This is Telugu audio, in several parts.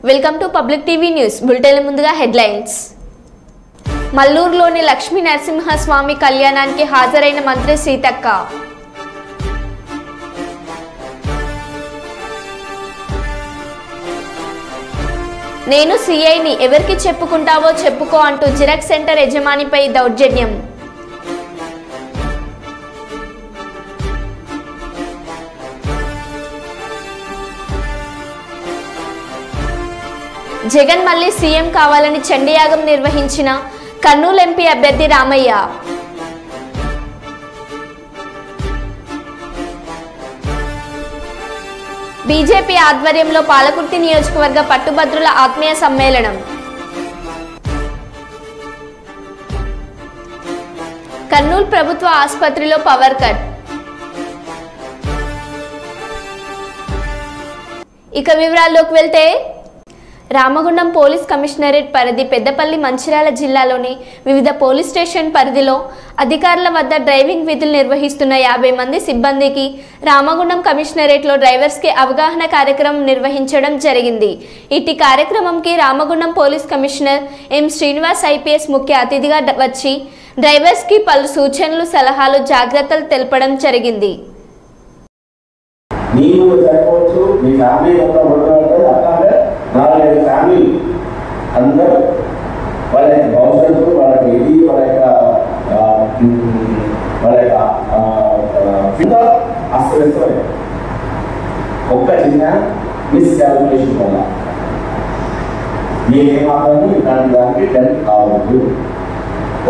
Welcome to public TV news bulletin ముందుగా హెడ్లైన్స్. మల్లూరులోని లక్ష్మీ నరసింహస్వామి కళ్యాణానికి హాజరైన మంత్రి సీతక్క. నేను సీఐని, ఎవరికి చెప్పుకుంటావో చెప్పుకో అంటూ జిరాక్స్ సెంటర్ యజమానిపై దౌర్జన్యం. జగన్ మళ్లీ సీఎం కావాలని చండీయాగం నిర్వహించిన కర్నూలు ఎంపీ అభ్యర్థి రామయ్య. బీజేపీ ఆధ్వర్యంలో పాలకుర్తి నియోజకవర్గ పట్టుభద్రుల ఆత్మీయ సమ్మేళనం. కర్నూలు ప్రభుత్వ ఆసుపత్రిలో పవర్ కట్. ఇక వివరాల్లోకి వెళ్తే, రామగుండం పోలీస్ కమిషనరేట్ పరిధి పెద్దపల్లి మంచిర్యాల జిల్లాలోని వివిధ పోలీస్ స్టేషన్ పరిధిలో అధికారుల వద్ద డ్రైవింగ్ విధులు నిర్వహిస్తున్న 50 మంది సిబ్బందికి రామగుండం కమిషనరేట్లో డ్రైవర్స్కి అవగాహన కార్యక్రమం నిర్వహించడం జరిగింది. ఇటీ కార్యక్రమంకి Ramagundam police commissioner M Srinivas IPS ముఖ్య అతిథిగా వచ్చి డ్రైవర్స్కి పలు సూచనలు, సలహాలు, జాగ్రత్తలు తెలపడం జరిగింది. ఫ్యామిలీ అందరూ వాళ్ళ యొక్క భవిష్యత్తు, వాళ్ళ ఇది, వాళ్ళ యొక్క అస్తవ్యస్తమైన ఒక్క చిన్న మిస్కాల్కులేషన్ వల్ల నేనేమాత్రము ఇలాంటి దానికి టెంప్ కావద్దు.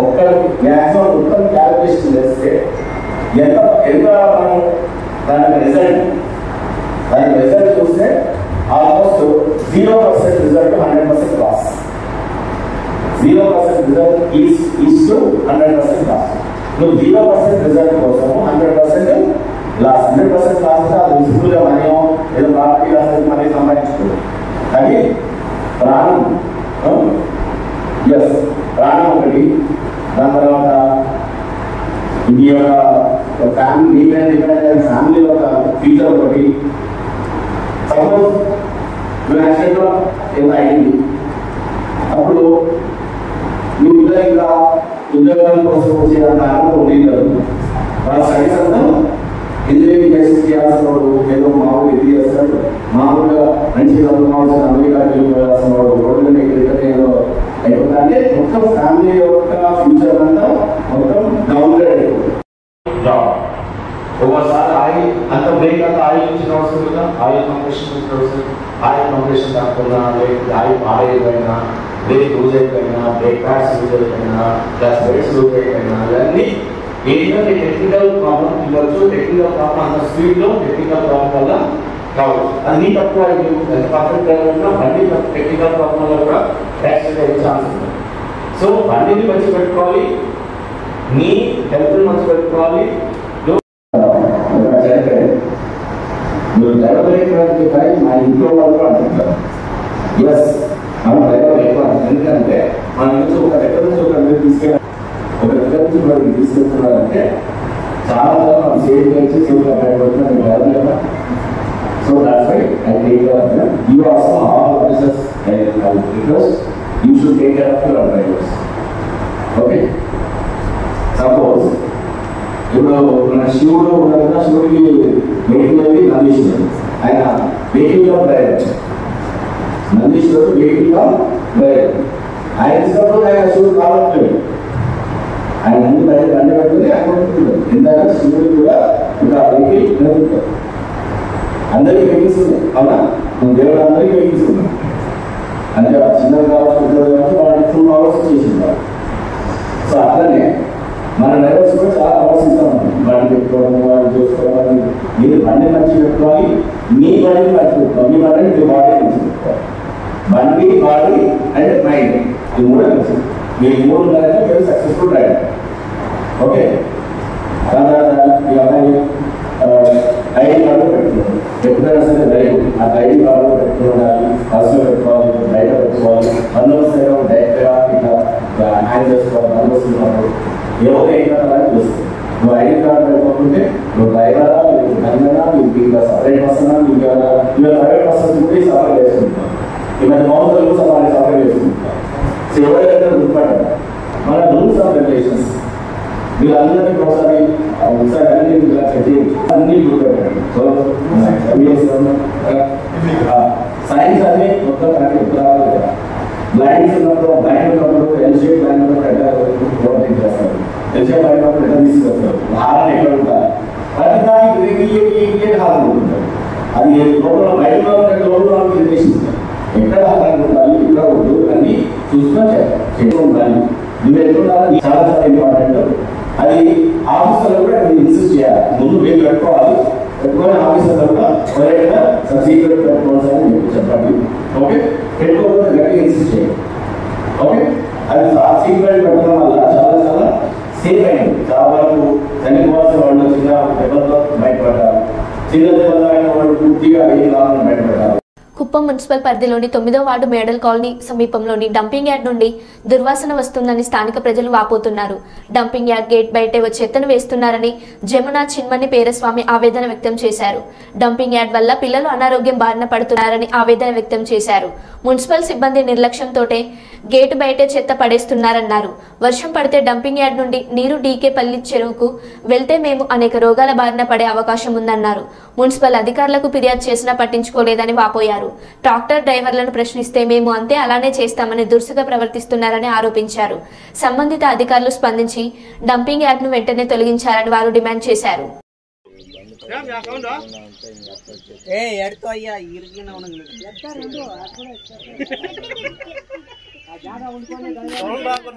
ఒక్క మ్యాక్సిమం మొత్తం క్యాల్కులేషన్ చేస్తే ఎంత మనం దానికి రిజల్ట్ చూస్తే almost 0% result to 100% loss. 0% result is to 100% loss. No 0% result కోసం 100% loss. 100% loss అది విసుగుగా మనమో ఏదో ప్రాపర్టీ లాస్ అయితే మనకి సంపాదించుకోవాలి. కానీ ప్రాణం ప్రాణం ఒకటి, దాని తర్వాత ఇది ఒక ఫ్యామిలీ ఫ్యామిలీ ఒక ఫ్యూచర్ ఒకటి. సపోజ్ యాక్సిడెంట్లో ఎంత అయింది, అప్పుడు మీ పిల్లలు ఉద్యోగాల కోసం వచ్చేంత అనుభవం ఉండేది. వాళ్ళ స్టడీస్ అంతా ఇంజనీరింగ్ చేయాల్సిన వాడు ఏదో మామూలు ఇది చేస్తాడు, మామూలుగా మంచి చదువుకోవాల్సిన అమెరికాకి వెళ్ళాల్సిన వాడు రోడ్డు ఏదో అయిపోతుంది. అంటే మొత్తం ఫ్యామిలీ యొక్క ఫ్యూచర్ అంతా మొత్తం డౌన్గ్రేడ్ అయిపోతుంది. ఒకసారి ఆయిల్ అంత బ్రేక్ అంతా ఆయిల్ ఇచ్చిన అవసరం కదా, ఆయిల్ కంప్రెషన్ ఇచ్చిన అవసరం. ఆయిల్ కంప్రెషన్ కాకుండా లేకపోతే ఆయిల్ పాడైపోయినా, బ్రేక్ లూజ్ అయిపోయినా, బ్రేక్ ప్యాడ్స్ లూజ్ అయిపోయినా, ప్లస్ బెల్ట్స్ లూజ్ అయిపోయినా, ఇవన్నీ ఏంటంటే టెక్నికల్ ప్రాబ్లం ఇవ్వచ్చు. టెక్నికల్ ప్రాబ్లం అంత స్పీడ్లో టెక్నికల్ ప్రాబ్లం వల్ల కావచ్చు. అది నీ తక్కువ ఎంత పర్ఫెక్ట్ డ్రైవర్ ఉన్నా బండి టెక్నికల్ ప్రాబ్లం వల్ల కూడా యాక్సిడెంట్ అయ్యే ఛాన్స్ ఉంది. సో బండిని మంచి పెట్టుకోవాలి, నీ హెల్త్ని మంచి పెట్టుకోవాలి. మీరు డ్రైవర్ లేకపోతే కానీ మా ఇంట్లో వాళ్ళు అంటుంటారు, ఎస్ మనం డ్రైవర్ ఎక్కువ. ఎందుకంటే మన నుంచి ఒక దగ్గర నుంచి ఒక దగ్గర తీసుకెళ్తున్నారంటే చాలా మనం సేఫ్ చేసి సేఫ్గా బయటపడుతున్నా నేను డ్రైవర్ లేదా. So that's why I take care of them. You also all officers I request you should take care of your drivers. Okay, suppose ఇప్పుడు మన శివుడు ఉన్నాడు కదా, శివుడికి వెహికల్ అనేది నందీశ్వరుడు. ఆయన vehicle of driver, Nandeeswarudu vehicle of driver. ఆయన తీసుకపోతే ఆయన శివుడు కావట్లేదు, ఆయన ముందు బండి పెడుతుంది అనుకుంటున్నాడు. ఎందుకంటే శివుడు కూడా ఒక వెహికల్ నడుపుతాడు. అందరికీ వెహికల్స్ ఉన్నాయి, అవునా? దేవుడు అందరికీ వెహికల్స్ ఉన్నాయి. అంటే చిన్నది కావచ్చు, పెద్దది కావచ్చు, వాళ్ళకి ఫుల్ అవర్స్ చేసింది. సో అట్లనే మన డ్రైవర్స్ కూడా చాలా అవర్స్ ఇస్తాం. బండి పెట్టుకోవడం, వాళ్ళు చూసుకోవడం. మీరు బండి మంచి పెట్టుకోవాలి, మీ బండిని మంచి పెట్టుకోవాలి, మీ బండిని మీ బాడీ మంచి పెట్టుకోవాలి. బండి, బాడీ అండ్ మైండ్, ఈ మూడే మంచి. మీరు మూడు ఉన్నారంటే మీరు సక్సెస్ఫుల్ డ్రైవర్. ఓకే, ఈ అమ్మాయి ఐడి కార్డు పెట్టుకోవాలి. ఎప్పుడైనా సరే డ్రైవర్ ఆ ఐడి కార్డు పెట్టుకోవాలి, బస్సులో పెట్టుకోవాలి, బయట పెట్టుకోవాలి. బందోబస్తు డైరెక్ట్గా ఇట్లా హ్యాండ్ చేసుకోవాలి. బందోబస్తు ఉన్నప్పుడు ఎవరు ఏం చూస్తుంది. నువ్వు ఐడి కార్డు పెట్టుకుంటే నువ్వు డ్రైవరా, నువ్వు గన్నరా, నువ్వు ఇంకా సపరేట్ పర్సనా, నువ్వు ప్రైవేట్ పర్సన్ కూడా సపరేట్ చేసుకుంటావు. ఈ మధ్య మౌంట్ రూల్స్ వాళ్ళని సౌకర్యం చేసుకుంటారు. సో ఎవరైతే గుర్తుపడ్డారు మన రూల్స్ ఆఫ్ రెగ్యులేషన్స్ మీరు అందరికీ ఒకసారి అన్ని చెక్ అన్ని గుర్తుపెట్టండి. సో సైన్స్ అన్ని మొత్తం కరెక్ట్ ఉత్తరాలు కదా. బ్లైండ్స్ ఉన్నప్పుడు బ్లైండ్ ఉన్నప్పుడు ఎల్షేప్ బ్లైండ్ ఉన్నప్పుడు ఎట్లా ఓవర్టేక్ చేస్తారు, ఎల్షేప్ బ్లైండ్ ఉన్నప్పుడు ఎట్లా తీసుకొస్తారు, హారం ఎక్కడ ఉంటారు, ప్రతి దానికి హారం ఉంటుంటారు. అది లోపల బయట లోపల ఎక్కడ హారం ఉండాలి, ఇక్కడ ఉంటుంది అన్ని చూసుకొని చెప్తూ ఉండాలి. నువ్వు ఎట్లుండాలి చాలా చాలా ఇంపార్టెంట్. అది ఆఫీసర్లు కూడా మీరు ఇన్సిస్ట్ చేయాలి. ముందు మీరు పెట్టుకోవాలి, పెట్టుకొని ఆఫీసర్లు కూడా ఎవరైనా సీక్రెట్ పెట్టుకోవాల్సి మీకు చెప్పండి. ఓకే, పెట్టుకోకపోతే గట్టిగా ఇన్సిస్ట్ చేయండి. ఓకే, అది సీక్రెట్ పెట్టడం వల్ల చాలా చాలా సేఫ్ అయింది. చాలా వరకు చనిపోవాల్సిన వాళ్ళు చిన్న దెబ్బలతో బయటపడ్డారు, చిన్న దెబ్బలు అయిన వాళ్ళు పూర్తిగా ఏం లాభం బయటపడ్డారు. కుప్పం మున్సిపల్ పరిధిలోని 9వ వార్డు మేడల్ కాలనీ సమీపంలోని డంపింగ్ యార్డ్ నుండి దుర్వాసన వస్తుందని స్థానిక ప్రజలు వాపోతున్నారు. డంపింగ్ యార్డ్ గేట్ బయటే చెత్తను వేస్తున్నారని జమున చిన్మని పేరస్వామి ఆవేదన వ్యక్తం చేశారు. డంపింగ్ యార్డ్ వల్ల పిల్లలు అనారోగ్యం బారిన పడుతున్నారని ఆవేదన వ్యక్తం చేశారు. మున్సిపల్ సిబ్బంది నిర్లక్ష్యంతోటే గేటు బయటే చెత్త పడేస్తున్నారన్నారు. వర్షం పడితే డంపింగ్ యార్డ్ నుండి నీరు డీకేపల్లి చెరువుకు వెళ్తే మేము అనేక రోగాల బారిన పడే అవకాశం ఉందన్నారు. మున్సిపల్ అధికారులకు ఫిర్యాదు చేసినా పట్టించుకోలేదని వాపోయారు. ట్రాక్టర్ డ్రైవర్లను ప్రశ్నిస్తే మేము అంతే అలానే చేస్తామని దురుసుగా ప్రవర్తిస్తున్నారని ఆరోపించారు. సంబంధిత అధికారులు స్పందించి డంపింగ్ యార్డ్ ను వెంటనే తొలగించాలని వారు డిమాండ్ చేశారు.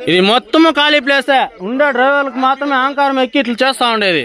ఇది మొత్తం ఖాళీ ప్లేస్ ఉండే డ్రైవర్లకు మాత్రమే అహంకారం ఎక్కి ఇట్లా చేస్తా ఉండేది.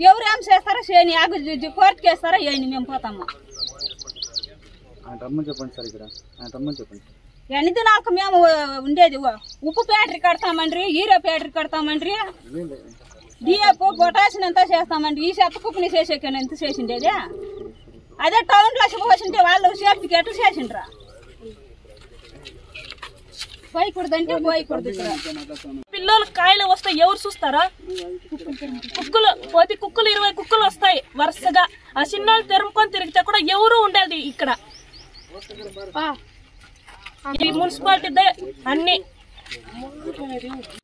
ఎవరు ఏం చేస్తారో చేయని ఆగు కోర్టుకి వేస్తారో ఏని మేము పోతాము. చెప్పండి సార్, ఇక్కడ చెప్పండి. ఎన్ని దినాలకు మేము ఉండేది ఉప్పు ఫ్యాక్టరీ కడతామండ్రి, హీరో ఫ్యాక్టరీ కడతామండ్రి, డిఎఫ్ పొటాషియం ఎంత చేస్తామండ్రి. ఈ చెత్త కుప్పని చేసేకని ఎంత చేసిండేది. అదే టౌన్ లో పోసింటే వాళ్ళు సేఫ్టీకి ఎట్లా చేసిండ్రా. పోయకూడదంటే పోయకూడదు. పిల్లలకు కాయలు వస్తాయి, ఎవరు చూస్తారా? కుక్కలు పోతే కుక్కలు 20 కుక్కలు వస్తాయి వరుసగా. ఆ చిన్నోళ్ళు తెరుముకొని తిరిగితే కూడా ఎవరు ఉండేది ఇక్కడ. ఈ మున్సిపాలిటీ అన్ని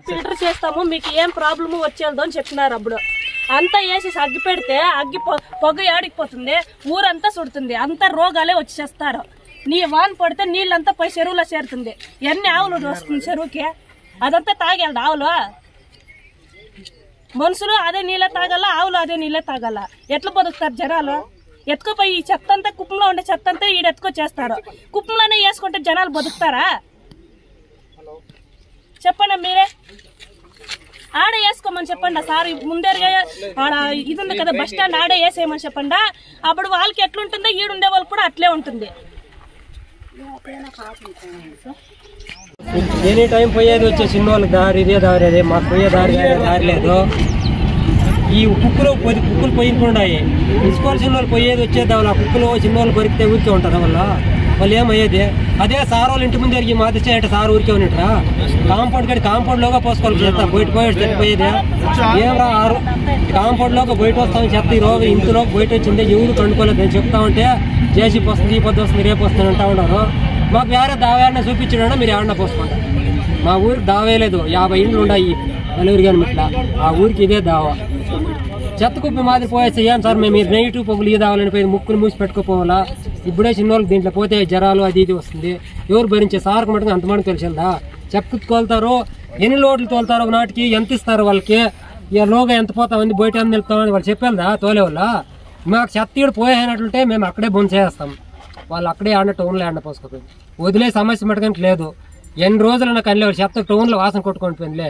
ఫిల్టర్ చేస్తాము, మీకు ఏం ప్రాబ్లము వచ్చేది అని చెప్పినారు. అప్పుడు అంతా వేసి అగ్గి పెడితే అగ్గి పొగ ఏడికిపోతుంది, ఊరంతా సుడుతుంది, అంతా రోగాలే వచ్చేస్తారు. నీ వాన్ పడితే నీళ్ళంతా పోయి చెరువులో చేరుతుంది. ఎన్ని ఆవులు వస్తుంది చెరువుకి, అదంతా తాగలదు ఆవులు. మనుషులు అదే నీళ్ళే తాగల, ఆవులు అదే నీళ్ళే తాగల. ఎట్లా బతుకుతారు జనాలు? ఎత్తుకుపోయి ఈ చెత్త అంతా కుప్పంలో ఉండే చెత్త అంతా ఈడ ఎత్తుకొచ్చేస్తారు. కుప్పంలోనే వేసుకుంటే జనాలు బతుకుతారా? చెప్పండి మీరే. ఆడే వేసుకోమని చెప్పండి సార్. ముందేరుగా ఆడ ఇది ఉంది కదా బస్ స్టాండ్, ఆడే వేసేయమని చెప్పండి. అప్పుడు వాళ్ళకి ఎట్లుంటుందో ఈడుండే వాళ్ళకి కూడా అట్లే ఉంటుంది. ఎనీ టైం పోయేది వచ్చే చిన్న వాళ్ళకి దారి ఇదే దారి, అదే మాకు పోయే దారి లేదు. ఈ కుక్కలు పోయినకున్నాయి, మున్సిపల్ చిన్న వాళ్ళు పోయేది వచ్చేది వాళ్ళు. ఆ కుక్కలు చిన్న వాళ్ళు కొరికితే ఊరికే ఉంటుంది వల్ల వాళ్ళు ఏమయ్యేది. అదే సార్ వాళ్ళు ఇంటి ముందు తిరిగి మాదిస్తే అంటే సార్ ఊరికే ఉన్నట్రా. కాంపౌండ్ లోగా పోసుకోవాలి చెత్త, బయట పోయేది ఏం రా. కాంపౌండ్ లోగా బయట వస్తామని చెత్త ఈ రోజు ఇంతలో బయట వచ్చింది, ఎవరు కండుకోలేదు. నేను చెప్తా ఉంటే జేసీపీ వస్తుంది, ఈ పొద్దు వస్తుంది, రేపు వస్తుంది అంటా ఉన్నారు. మాకు వేరే దావేనా చూపించడా మీరు ఏమన్నా పోసుకుంటారు. మా ఊరికి దావేలేదు, 50 ఇండ్లు ఉన్నాయి నలుగురు కానీ ఇట్లా. ఆ ఊరికి ఇదే దావా. చెత్త కుప్పి మాదిరి పోయేస్తే ఏం సార్ మేము మీరు నెగిటివ్ పొగులు ఇది అవ్వాలని పోయి ముక్కులు మూసి పెట్టుకోపోవాలా. ఇప్పుడే చిన్నోళ్ళకి దీంట్లో పోతే జ్వరాలు అది ఇది వస్తుంది. ఎవరు భరించే సార్కు మటుకు అంతమంది తెలిసిందా. చెత్త తోలుతారు, ఎన్ని లోడ్లు తోలుతారు ఒక నాటికి, ఎంత ఇస్తారు వాళ్ళకి, ఇక లోగా ఎంత పోతామని బయట ఎంత వెళ్తామని వాళ్ళు చెప్పేదా తోలే వాళ్ళ. మాకు చెత్త పోయేనట్లుంటే మేము అక్కడే బొంద చేస్తాం. వాళ్ళు అక్కడే ఆడిన టౌన్లో ఆడిన పోసుకోపోయి వదిలే సమస్య మటుకంటే లేదు. ఎన్ని రోజులు నాకు అనిలేవాళ్ళు చెత్త టౌన్లో వాసన కొట్టుకొని పోయిందిలే.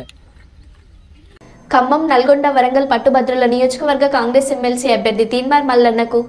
ఖమ్మం, నల్గొండ, వరంగల్ పట్టుభద్రుల నియోజకవర్గ కాంగ్రెస్ ఎమ్మెల్సీ అభ్యర్థి తీన్మార్ మల్లన్నకు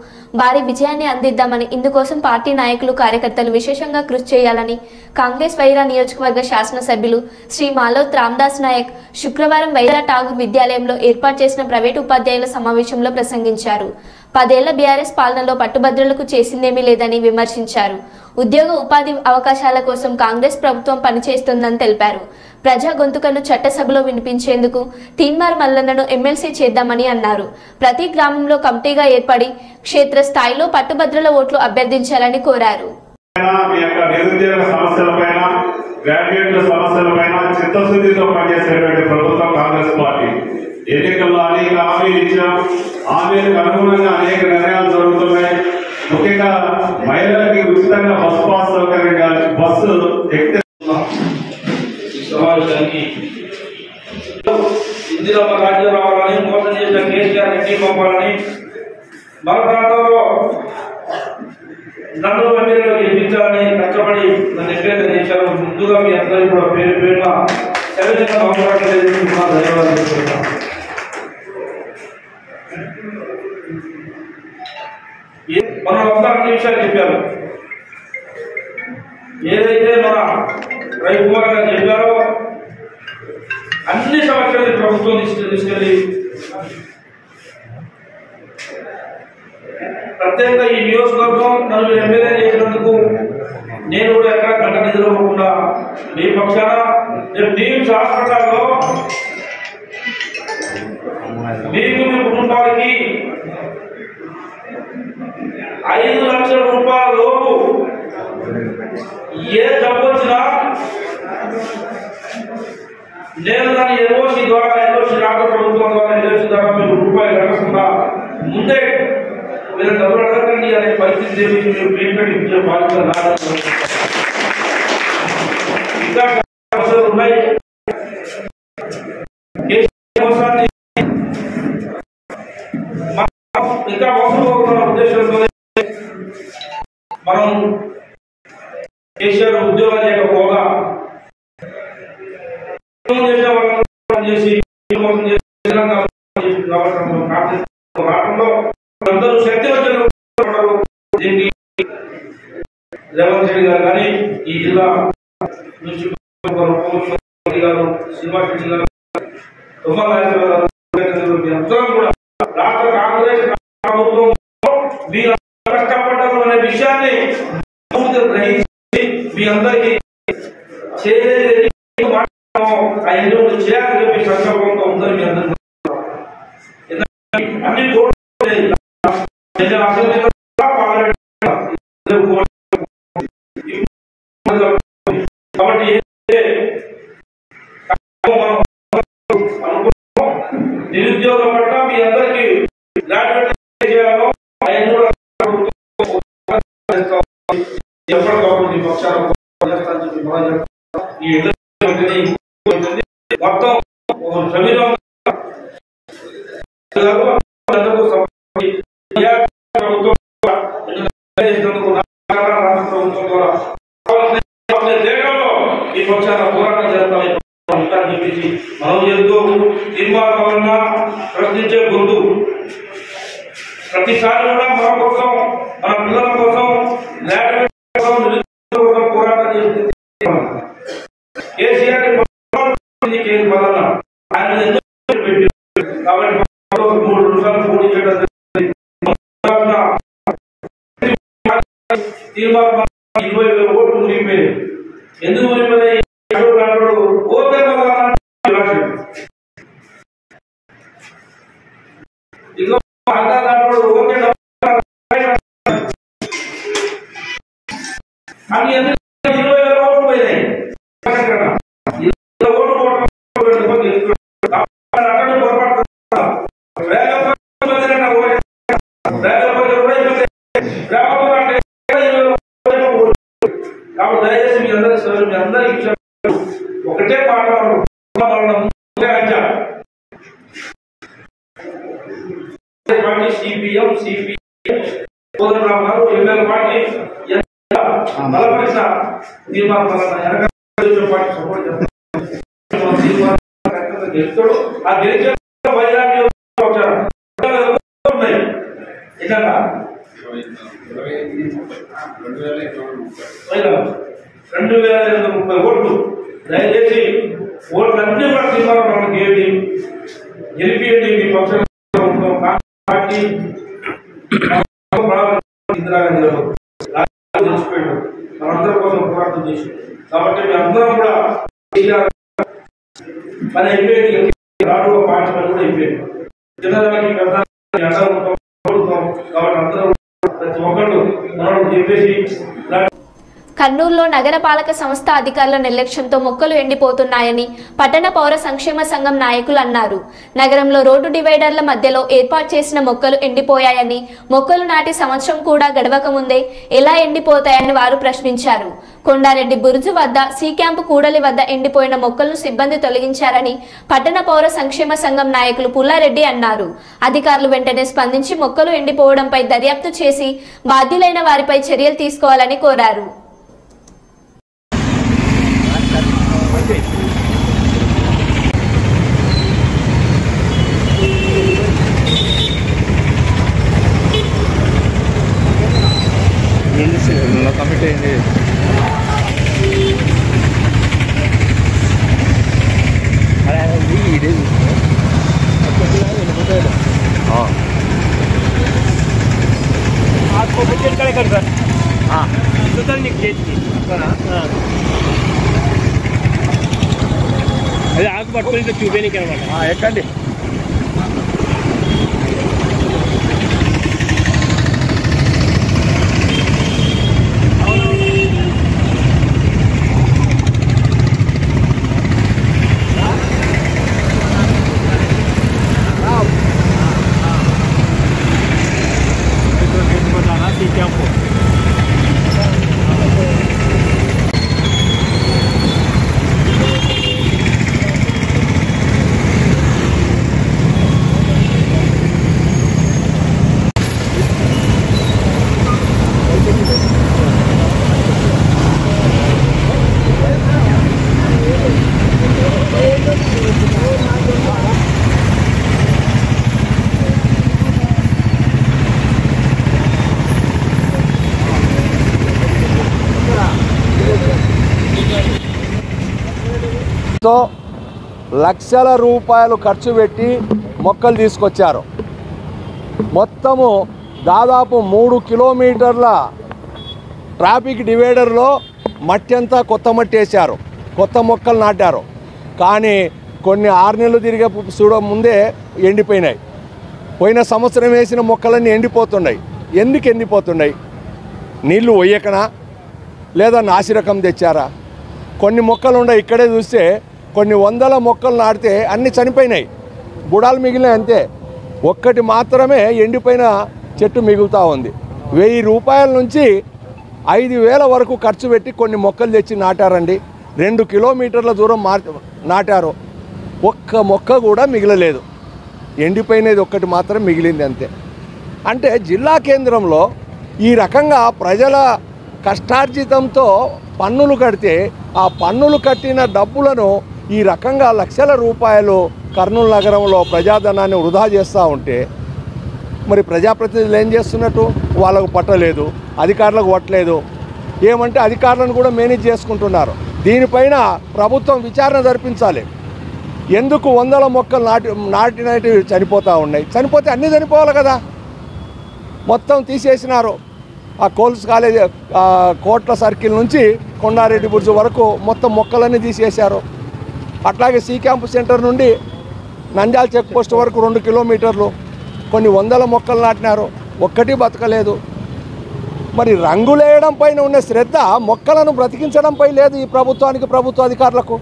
భారీ విజయాన్ని అందిద్దామని, ఇందుకోసం పార్టీ నాయకులు, కార్యకర్తలు విశేషంగా కృషి చేయాలని కాంగ్రెస్ వైరా నియోజకవర్గ శాసనసభ్యులు శ్రీ మాలోత్ రామ్దాస్ నాయక్ శుక్రవారం వైరా ఠాగూర్ విద్యాలయంలో ఏర్పాటు చేసిన ప్రైవేటు ఉపాధ్యాయుల సమావేశంలో ప్రసంగించారు. 10 ఏళ్ల బీఆర్ఎస్ పాలనలో పట్టుభద్రులకు చేసిందేమీ లేదని విమర్శించారు. ఉద్యోగ ఉపాధి అవకాశాల కోసం కాంగ్రెస్ ప్రభుత్వం పనిచేస్తుందని తెలిపారు. ప్రజా గొంతుకను చట్టసభలో వినిపించేందుకు తీన్మార్ మల్లన్నను ఎమ్మెల్సీ చేద్దామని అన్నారు. ప్రతి గ్రామంలో కమిటీగా ఏర్పడి క్షేత్ర స్థాయిలో పట్టుభద్రుల ఓట్లు అభ్యర్థించాలని కోరారు. గ్రాడ్యుయేట్ల సమస్యలపైన చిత్తశుద్ధితో పనిచేసేటువంటి ప్రభుత్వం కాంగ్రెస్ పార్టీ. ఎన్నికల్లో అనేక హామీలు ఇచ్చాం. హామీలకు అనుగుణంగా అనేక నిర్ణయాలు జరుగుతున్నాయి. ముఖ్యంగా మహిళలకి ఉచితంగా బస్సు పాస్ సౌకర్యంగా బస్సు ఎక్కితే సమావేశానికి ఇందిరమ్మ రాజ్యం రావాలని, మోసం చేసిన కేసీఆర్ రెడ్డి పంపాలని, మన ప్రాంతంలో నన్ను ఎమ్మెల్యేలో గెలిపించాలని కష్టపడి నన్ను ఎమ్మెల్యే చేశారు. ముందుగా మీ అందరూ కూడా పేరు పేరున సవిధంగా మాట్లాడలేదు. ధన్యవాదాలు చెప్తున్నాను. మనం అంతా అన్ని విషయాలు చెప్పారు. ఏదైతే మన రవికుమార్ గారు చెప్పారో అన్ని సమస్యలు ప్రభుత్వం తీసుకెళ్ళి ప్రత్యేకంగా ఈ నియోజకవర్గం నన్ను ఎమ్మెల్యే చేసినందుకు నేను కూడా ఎక్కడ గంట నిద్రపోకుండా మీ పక్షాన నీమ్స్ హాస్పిటల్లో మీకు మీ కుటుంబానికి 5 లక్షల రూపాయల లోపు ఏ జబ్బు వచ్చినా నేను దాన్ని ఎల్ఓసి ద్వారా, ఎల్ఓసి రాష్ట్ర ప్రభుత్వం ద్వారా, ఎల్ఓసి ద్వారా మీరు రూపాయలు కట్టకుండా ముందే మీరు డబ్బులు అడగండి అనే పరిస్థితి మీరు ట్రీట్మెంట్ ఇచ్చే బాధ్యత నాది. ఇంకా సమస్యలు ఉన్నాయి. ఇంకా మోసపోతున్న ఉద్దేశంతో మనం కేసీఆర్ ఉద్యోగాలు చేయకపోగా చేసి రావడంలో అందరూ శక్తి వచ్చిన దీన్ని రేవంత్ రెడ్డి గారు కానీ ఈ జిల్లా నుంచి గారు, శ్రీనివాస్ రెడ్డి గారు, తుమ్మల అందరం కూడా రాష్ట్ర కాంగ్రెస్ ప్రభుత్వం మీరు కష్టపడ్డారు అనే విషయాన్ని గ్రహించి మీ అందరికీ చేయాలని చెప్పి సంకల్పంతో ఉందని మీ అందరూ అన్ని కాబట్టి నిరుద్యోగం పట్ల మీ అందరికీ చేయాలో ఎప్పటికప్పుడు మీ పక్షాలు మొత్తం ఈ పక్షాన పోరాటం చేస్తామని మనం చేస్తూ తీర్మానం వలన ప్రశ్నించే గొంతు ప్రతిసారి కూడా మన కోసం, మన పిల్లల కోసం, కోసం పోరాటం చేస్తుంది. కేసీఆర్ వలన ఆయన కాబట్టి 3 నిమిషాలు పోటీ చేయడం తీర్మానం 20,000 ఓట్లు మునిగిపోయాయి. ఎందుకు మునిగిపోయాయి? ఓకే అని 20,000 ఓట్లు పోయినాయి. కాబట్టి దయచేసి మీ అందరికీ ఒకటే మాట పార్టీ సిపిఎం, సిపిఐ, కోదండరామ్ గారు ఎమ్మెల్యే పార్టీ బలపరిచిన తీర్మానం పార్టీ సపోర్ట్ చేస్తారు. గెలుస్తాడు. ఆ గెలిచిన ఎట్లా 2,530 ఓట్లు. దయచేసి ఓట్లన్నీ కూడా శ్రీకాకుళం గేటి గెలిపియండి. మీ పక్షం పార్టీ ఇందిరాగాంధీ తెచ్చిపోయాడు, మనందరి కోసం పోరాటం చేసి. కాబట్టి మీ అందరం కూడా మన అయిపోయింది, రాడు పార్టీ పని కూడా అయిపోయింది. చిన్నదానికి పెద్ద కాబట్టి అందరూ ప్రతి ఒక్కళ్ళు మనం చెప్పేసి. కర్నూలులో నగరపాలక సంస్థ అధికారుల నిర్లక్ష్యంతో మొక్కలు ఎండిపోతున్నాయని పట్టణ పౌర సంక్షేమ సంఘం నాయకులు అన్నారు. నగరంలో రోడ్డు డివైడర్ల మధ్యలో ఏర్పాటు చేసిన మొక్కలు ఎండిపోయాయని, మొక్కలు నాటి సంవత్సరం కూడా గడవక ముందే ఎలా ఎండిపోతాయని వారు ప్రశ్నించారు. కొండారెడ్డి బురుజు వద్ద, సి క్యాంపు కూడలి వద్ద ఎండిపోయిన మొక్కలను సిబ్బంది తొలగించారని పట్టణ పౌర సంక్షేమ సంఘం నాయకులు పుల్లారెడ్డి అన్నారు. అధికారులు వెంటనే స్పందించి మొక్కలు ఎండిపోవడంపై దర్యాప్తు చేసి బాధ్యులైన వారిపై చర్యలు తీసుకోవాలని కోరారు. కమిటీ అయింది. ఇదే నీకు చేసి అదే ఆకు పట్టుకొని చూపేనికి అనమాట. ఎక్కండి. లక్షల రూపాయలు ఖర్చు పెట్టి మొక్కలు తీసుకొచ్చారు. మొత్తము దాదాపు 3 కిలోమీటర్ల ట్రాఫిక్ డివైడర్లో మట్టి అంతా కొత్త మట్టి వేశారు, కొత్త మొక్కలు నాటారు. కానీ కొన్ని 6 నెలలు తిరిగే ముందే ఎండిపోయినాయి. పోయిన సంవత్సరం వేసిన మొక్కలన్నీ ఎండిపోతున్నాయి. ఎందుకు ఎండిపోతున్నాయి? నీళ్లు పోయకనా లేదా నాసిరకం తెచ్చారా? కొన్ని మొక్కలు ఉన్నాయి, ఇక్కడే చూస్తే కొన్ని 100 మొక్కలు నాటితే అన్నీ చనిపోయినాయి, బుడాలు మిగిలినాయి అంతే. ఒక్కటి మాత్రమే ఎండిపోయిన చెట్టు మిగులుతూ ఉంది. 1000 రూపాయల నుంచి 5,000 వరకు ఖర్చు పెట్టి కొన్ని మొక్కలు తెచ్చి నాటారండి. 2 కిలోమీటర్ల దూరం నాటారు, ఒక్క మొక్క కూడా మిగలలేదు. ఎండిపోయినది ఒక్కటి మాత్రం మిగిలింది అంతే. అంటే జిల్లా కేంద్రంలో ఈ రకంగా ప్రజల కష్టార్జితంతో పన్నులు కడితే ఆ పన్నులు కట్టిన డబ్బులను ఈ రకంగా లక్షల రూపాయలు కర్నూలు నగరంలో ప్రజాధనాన్ని వృధా చేస్తూ ఉంటే మరి ప్రజాప్రతినిధులు ఏం చేస్తున్నట్టు? వాళ్ళకు పట్టలేదు, అధికారులకు పట్టలేదు. ఏమంటే అధికారులను కూడా మేనేజ్ చేసుకుంటున్నారు. దీనిపైన ప్రభుత్వం విచారణ జరిపించాలి. ఎందుకు 100 మొక్కలు నాటినట్టు చనిపోతూ ఉన్నాయి? చనిపోతే అన్నీ చనిపోవాలి కదా. మొత్తం తీసేసినారు. ఆ కోల్స్ కాలేజ్ కోట్ల సర్కిల్ నుంచి కొండారెడ్డి బుర్జు వరకు మొత్తం మొక్కలన్నీ తీసేశారు. అట్లాగే సి క్యాంపు సెంటర్ నుండి నంద్యాల చెక్ పోస్ట్ వరకు 2 కిలోమీటర్లు కొన్ని 100 మొక్కలు నాటినారు, ఒక్కటి బతకలేదు. మరి రంగులేయడం పైన ఉన్న శ్రద్ధ మొక్కలను బ్రతికించడంపై లేదు ఈ ప్రభుత్వానికి, ప్రభుత్వ అధికారులకు.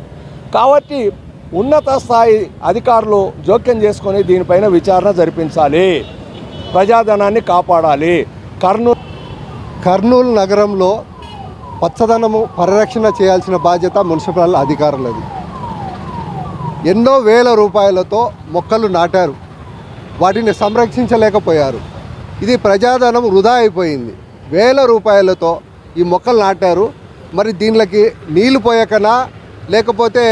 కాబట్టి ఉన్నత స్థాయి అధికారులు జోక్యం చేసుకొని దీనిపైన విచారణ జరిపించాలి, ప్రజాధనాన్ని కాపాడాలి. కర్నూలు నగరంలో పచ్చదనము పరిరక్షణ చేయాల్సిన బాధ్యత మున్సిపల్ అధికారులది. ఎన్నో వేల రూపాయలతో మొక్కలు నాటారు, వాటిని సంరక్షించలేకపోయారు. ఇది ప్రజాధనం వృధా అయిపోయింది. వేల రూపాయలతో ఈ మొక్కలు నాటారు. మరి దీనికి నీళ్లు పోయకనా లేకపోతే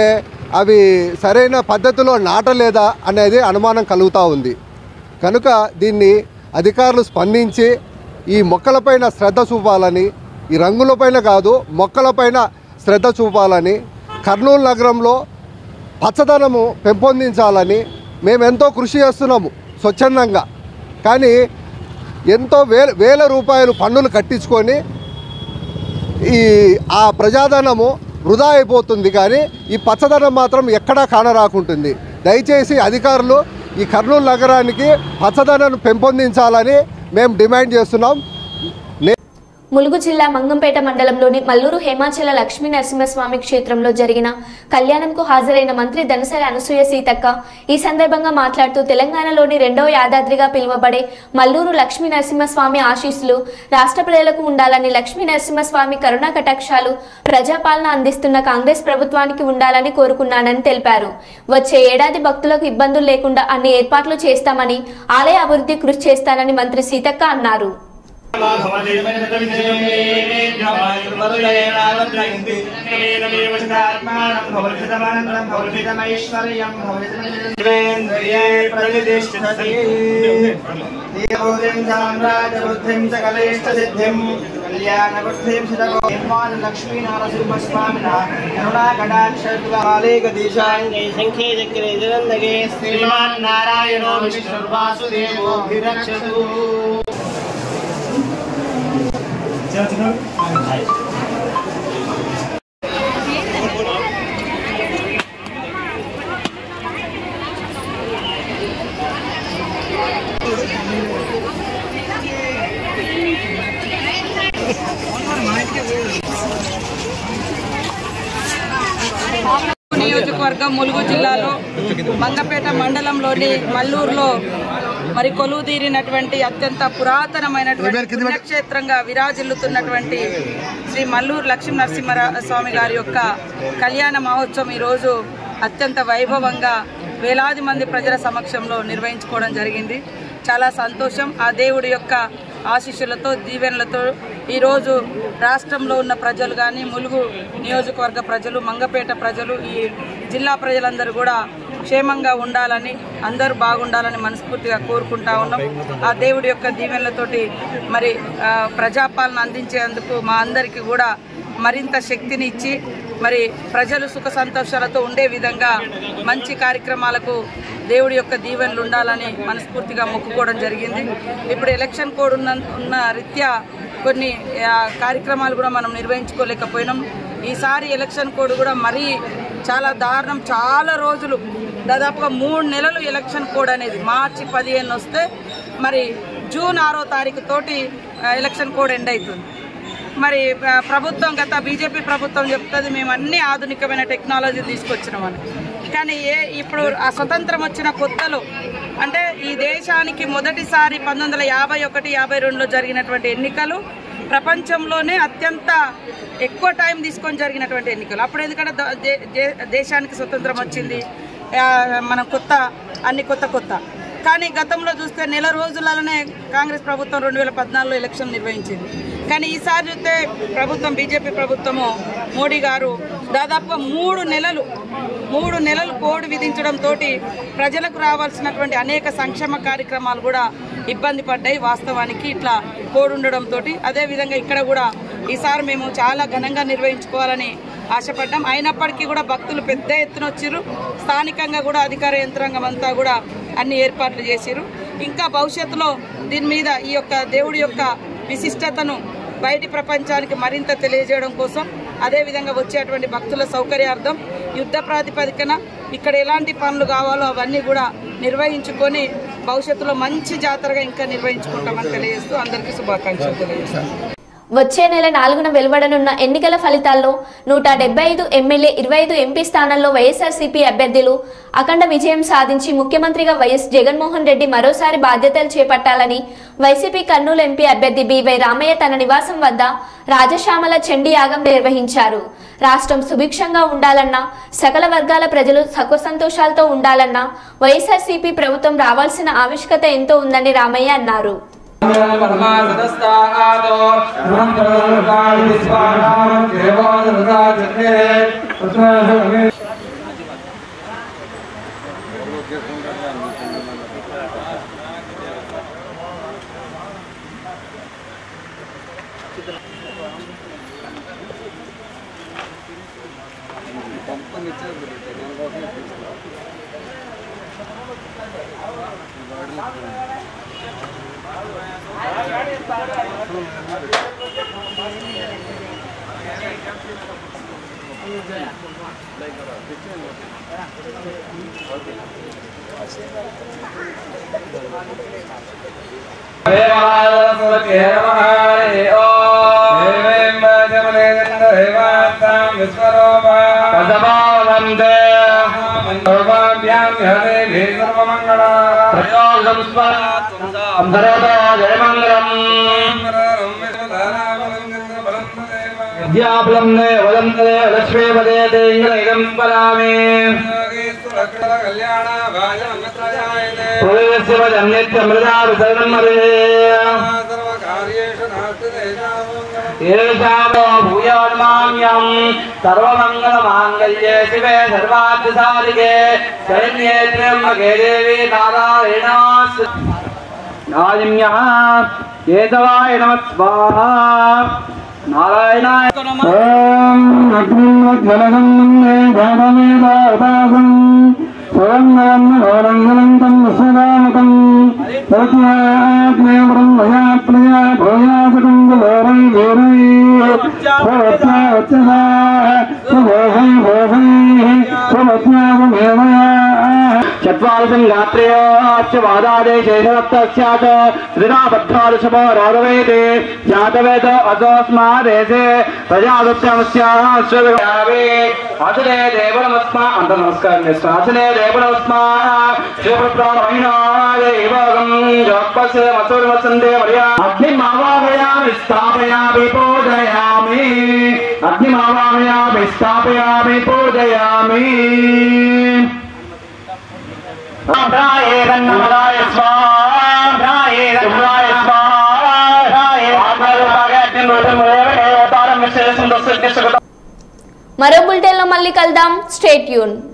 అవి సరైన పద్ధతిలో నాటలేదా అనేది అనుమానం కలుగుతూ ఉంది. కనుక దీన్ని అధికారులు స్పందించి ఈ మొక్కలపైన శ్రద్ధ చూపాలని, ఈ రంగులపైన కాదు మొక్కలపైన శ్రద్ధ చూపాలని, కర్నూలు నగరంలో పచ్చదనము పెంపొందించాలని మేమెంతో కృషి చేస్తున్నాము స్వచ్ఛందంగా. కానీ ఎంతో వేల రూపాయలు పన్నులు కట్టించుకొని ఆ ప్రజాధనము వృధా అయిపోతుంది. కానీ ఈ పచ్చదనం మాత్రం ఎక్కడా కానరాకుంటుంది. దయచేసి అధికారులు ఈ కర్నూలు నగరానికి పచ్చదనాన్ని పెంపొందించాలని మేము డిమాండ్ చేస్తున్నాం. ములుగు జిల్లా మంగంపేట మండలంలోని మల్లూరు హేమాచల లక్ష్మీ నరసింహస్వామి క్షేత్రంలో జరిగిన కళ్యాణంకు హాజరైన మంత్రి ధనసరి అనసూయ సీతక్క ఈ సందర్భంగా మాట్లాడుతూ తెలంగాణలోని రెండవ యాదాద్రిగా పిలువబడే మల్లూరు లక్ష్మీ నరసింహస్వామి ఆశీస్సులు రాష్ట్ర ప్రజలకు ఉండాలని, లక్ష్మీ నరసింహస్వామి కరుణా కటాక్షాలు ప్రజాపాలన అందిస్తున్న కాంగ్రెస్ ప్రభుత్వానికి ఉండాలని కోరుకున్నానని తెలిపారు. వచ్చే ఏడాది భక్తులకు ఇబ్బందులు లేకుండా అన్ని ఏర్పాట్లు చేస్తామని, ఆలయ అభివృద్ధి కృషి చేస్తానని మంత్రి సీతక్క అన్నారు. నియోజకవర్గం ములుగు జిల్లాలో మంగపేట మండలంలోని మల్లూరులో మరి కొలువుదీరినటువంటి అత్యంత పురాతనమైనటువంటి పుణ్యక్షేత్రంగా విరాజిల్లుతున్నటువంటి శ్రీ మల్లూరు లక్ష్మీ నరసింహస్వామి గారి యొక్క కళ్యాణ మహోత్సవం ఈరోజు అత్యంత వైభవంగా వేలాది మంది ప్రజల సమక్షంలో నిర్వహించుకోవడం జరిగింది. చాలా సంతోషం. ఆ దేవుడి యొక్క ఆశీస్సులతో దీవెనలతో ఈరోజు రాష్ట్రంలో ఉన్న ప్రజలు కానీ, ములుగు నియోజకవర్గ ప్రజలు, మంగపేట ప్రజలు, ఈ జిల్లా ప్రజలందరూ కూడా క్షేమంగా ఉండాలని, అందరూ బాగుండాలని మనస్ఫూర్తిగా కోరుకుంటా ఉన్నాం. ఆ దేవుడి యొక్క దీవెనలతోటి మరి ప్రజాపాలన అందించేందుకు మా అందరికీ కూడా మరింత శక్తిని ఇచ్చి మరి ప్రజలు సుఖ సంతోషాలతో ఉండే విధంగా మంచి కార్యక్రమాలకు దేవుడి యొక్క దీవెనలు ఉండాలని మనస్ఫూర్తిగా మొక్కుకోవడం జరిగింది. ఇప్పుడు ఎలక్షన్ కోడ్ ఉన్న రీత్యా కొన్ని కార్యక్రమాలు కూడా మనం నిర్వహించుకోలేకపోయినాం. ఈసారి ఎలక్షన్ కోడ్ కూడా మరీ చాలా దారుణం. చాలా రోజులు, దాదాపుగా 3 నెలలు ఎలక్షన్ కోడ్ అనేది మార్చి 15 వస్తే మరి జూన్ 6వ తారీఖు తోటి ఎలక్షన్ కోడ్ ఎండ్ అవుతుంది. మరి ప్రభుత్వం, గత బీజేపీ ప్రభుత్వం చెప్తుంది మేము అన్ని ఆధునికమైన టెక్నాలజీ తీసుకొచ్చినామని. కానీ ఇప్పుడు ఆ స్వతంత్రం వచ్చిన కొత్తలో, అంటే ఈ దేశానికి మొదటిసారి 1951-52లో జరిగినటువంటి ఎన్నికలు ప్రపంచంలోనే అత్యంత ఎక్కువ టైం తీసుకొని జరిగినటువంటి ఎన్నికలు. అప్పుడు ఎందుకంటే దేశానికి స్వతంత్రం వచ్చింది, మనం అన్ని కొత్త. కానీ గతంలో చూస్తే నెల రోజులలోనే కాంగ్రెస్ ప్రభుత్వం 2014లో ఎలక్షన్ నిర్వహించింది. కానీ ఈసారి చూస్తే ప్రభుత్వం, బీజేపీ ప్రభుత్వము, మోడీ గారు దాదాపుగా 3 నెలలు కోడ్ విధించడంతో ప్రజలకు రావాల్సినటువంటి అనేక సంక్షేమ కార్యక్రమాలు కూడా ఇబ్బంది పడ్డాయి. వాస్తవానికి ఇట్లా కోడ్ ఉండడంతో అదేవిధంగా ఇక్కడ కూడా ఈసారి మేము చాలా ఘనంగా నిర్వహించుకోవాలని ఆశపడ్డాం. అయినప్పటికీ కూడా భక్తులు పెద్ద ఎత్తున వచ్చిర్రు. స్థానికంగా కూడా అధికార యంత్రాంగం అంతా కూడా అన్ని ఏర్పాట్లు చేసిరు. ఇంకా భవిష్యత్తులో దీని మీద ఈ యొక్క దేవుడి యొక్క విశిష్టతను బయటి ప్రపంచానికి మరింత తెలియజేయడం కోసం, అదేవిధంగా వచ్చేటువంటి భక్తుల సౌకర్యార్థం యుద్ధ ప్రాతిపదికన ఇక్కడ ఎలాంటి పనులు కావాలో అవన్నీ కూడా నిర్వహించుకొని భవిష్యత్తులో మంచి జాతరగా ఇంకా నిర్వహించుకుంటామని తెలియజేస్తూ అందరికీ శుభాకాంక్షలు తెలియజేస్తాను. వచ్చే నెల 4న వెలువడనున్న ఎన్నికల ఫలితాల్లో 175 ఎమ్మెల్యే, 25 ఎంపీ స్థానాల్లో వైఎస్ఆర్సీపీ అభ్యర్థులు అఖండ విజయం సాధించి ముఖ్యమంత్రిగా వైఎస్ జగన్మోహన్ రెడ్డి మరోసారి బాధ్యతలు చేపట్టాలని వైసీపీ కర్నూలు ఎంపీ అభ్యర్థి బివై రామయ్య తన నివాసం వద్ద రాజశ్యామల చండీ యాగం నిర్వహించారు. రాష్ట్రం సుభిక్షంగా ఉండాలన్నా, సకల వర్గాల ప్రజలు సుఖ సంతోషాలతో ఉండాలన్నా వైఎస్ఆర్సీపీ ప్రభుత్వం రావాల్సిన ఆవశ్యకత ఎంతో ఉందని రామయ్య అన్నారు. విద్యాబలం వదంతే లక్ష్మీ వదేతే ఇంద్రం పరామే భూయాన్మామ్యం సర్వమంగళమాంగళ్యే శివే సర్వార్థసాధికే శరణ్యే త్ర్యంబకే దేవి నారాయణాస్తు నాజిమ్యః కేశవాయ నమః స్వాహా నారాయణాయ ఓం అగ్నిమజ్జలగం భాగమేదాదాసం స్వరంగం విశ్వనామకం ప్రత్యాగ్నే బ్రహ్మయా ప్రియా భూయాసకం గోరై గోరై ప్రవత్యావచ్చదా సుభోహై భోహై ప్రవత్యాగమేమయా చత్వారసం గాత్రయోశ్చ వాదాదేశేషరక్తస్యాత్ శ్రీరాబద్ధారుషభో రాఘవేతే జాతవేద అసోస్మాదేశే ప్రజాదత్యమస్యాశ్వయావే అసలే దేవనమస్మా అంత నమస్కారం చేస్తాం అసలే దేవనమస్మా శివప్రాణైనాదేవగం జపస్య మసూర్వసందే మర్యా అగ్నిమావాహయామి స్థాపయామి పూజయామి అగ్నిమావాహయామి స్థాపయామి పూజయామి మరో బులెటిన్ లో మళ్ళీ కలుద్దాం. Stay tune.